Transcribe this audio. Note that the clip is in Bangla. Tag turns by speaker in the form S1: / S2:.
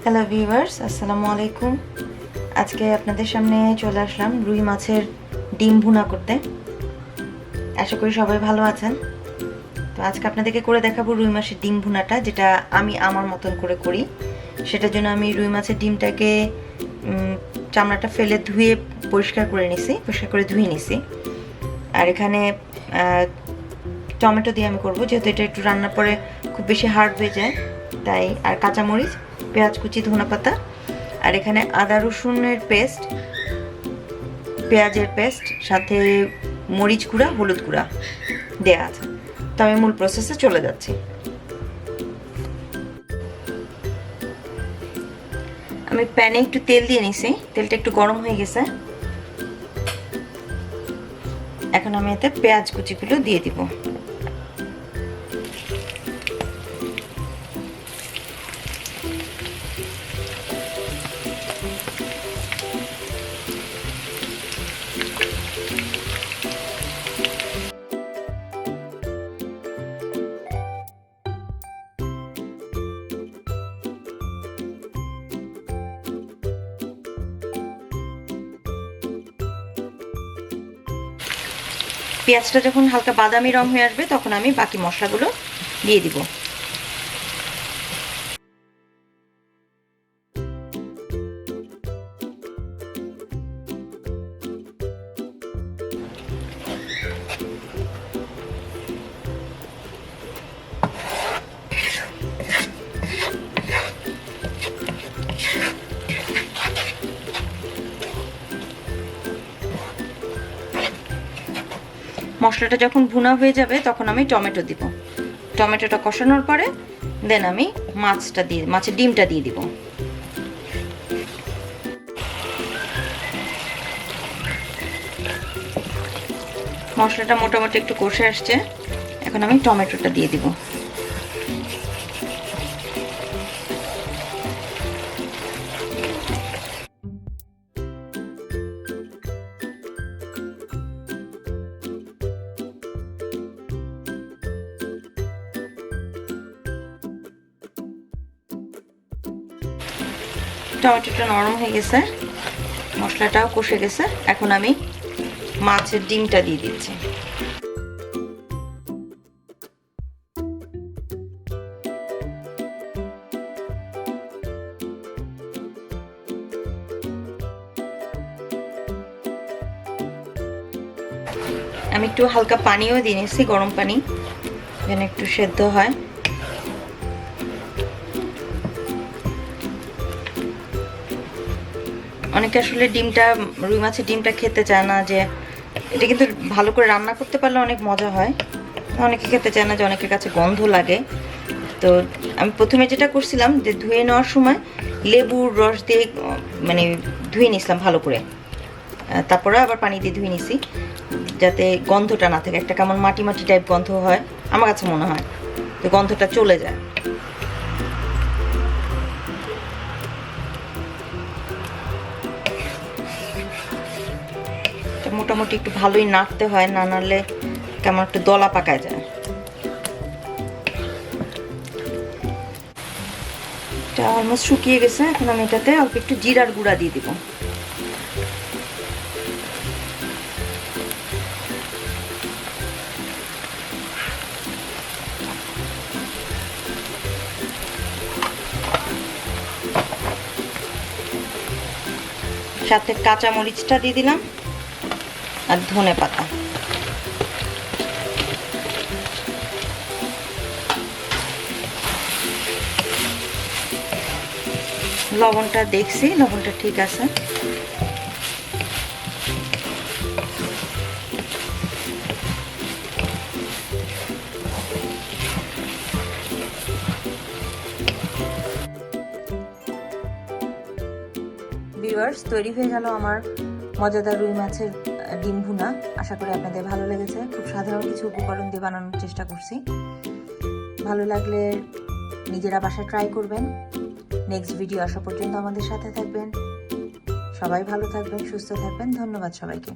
S1: হ্যালো ভিউয়ার্স, আসসালামু আলাইকুম। আজকে আপনাদের সামনে চলে আসলাম রুই মাছের ডিম ভুনা করতে। আশা করি সবাই ভালো আছেন। তো আজকে আপনাদেরকে করে দেখাবো রুই মাছের ডিম ভুনাটা, যেটা আমি আমার মতন করে করি। সেটার জন্য আমি রুই মাছের ডিমটাকে চামড়াটা ফেলে ধুয়ে পরিষ্কার করে ধুয়ে নিছি। আর এখানে টমেটো দিয়ে আমি করবো, যেহেতু এটা একটু রান্নার পরে খুব বেশি হার্ড হয়ে যায় তাই। আর কাঁচামরিচ, পেঁয়াজ কুচি, ধনেপাতা, আর এখানে আদা রসুনের পেস্ট, পেঁয়াজের পেস্ট, সাথে মরিচ গুঁড়া, হলুদ গুঁড়া দেওয়া আছে। তো আমি মূল প্রসেসে চলে যাচ্ছি। আমি প্যানে একটু তেল দিয়ে নিছি, তেলটা একটু গরম হয়ে গেছে। এখন আমি এতে পেঁয়াজ কুচিগুলো দিয়ে দিব। পেঁয়াজটা যখন হালকা বাদামি রং হয়ে আসবে তখন আমি বাকি মশলাগুলো দিয়ে দিব। মশলাটা যখন ভুনা হয়ে যাবে তখন আমি টমেটো দিব। টমেটোটা কষানোর পরে দেন আমি মাছের ডিমটা দিয়ে দিব। মশলাটা মোটামুটি একটু কষে আসছে, এখন আমি টমেটোটা দিয়ে দিব। টমেটোটা নরম হয়ে গেছে, মশলাটাও কষে গেছে। এখন আমি মাছের ডিমটা দিয়ে দিচ্ছি। আমি একটু হালকা পানিও দিয়ে নিচ্ছি, গরম পানি, যেন একটু সেদ্ধ হয়। অনেকে আসলে রুই মাছের ডিমটা খেতে চায় না, যে এটা কিন্তু ভালো করে রান্না করতে পারলে অনেক মজা হয়। অনেকে খেতে চায় না, যে অনেকের কাছে গন্ধ লাগে। তো আমি প্রথমে যেটা করছিলাম, যে ধুয়ে নেওয়ার সময় লেবুর রস দিয়ে মানে ধুয়ে নিছিলাম ভালো করে, তারপরে আবার পানি দিয়ে ধুয়ে নিছি, যাতে গন্ধটা না থাকে। একটা কেমন মাটি মাটি টাইপ গন্ধ হয় আমার কাছে মনে হয়, তো গন্ধটা চলে যায়। মোটামুটি একটু ভালোই নাড়তে হয়, না নাড়লে কেমন একটু দলা পাকায় যায়। এটা অলমোস্ট শুকিয়ে গেছে। এখন আমি এটাতে অল্প একটু জিরার গুঁড়া দিয়ে দিব। সাথে কাঁচা মরিচটা দিয়ে দিলাম আর ধনে পাতা। লবণটা দেখছি, লবণটা ঠিক আছে। ভিউয়ার্স, তৈরি হয়ে গেল আমার মজাদার রুই মাছের ডিম ভুনা। আশা করি আপনাদের ভালো লেগেছে। খুব সাধারণ কিছু উপকরণ দিয়ে বানানোর চেষ্টা করছি। ভালো লাগলে নিজেরা বাসায় ট্রাই করবেন। নেক্সট ভিডিও আসা পর্যন্ত আমাদের সাথে থাকবেন। সবাই ভালো থাকবেন, সুস্থ থাকবেন। ধন্যবাদ সবাইকে।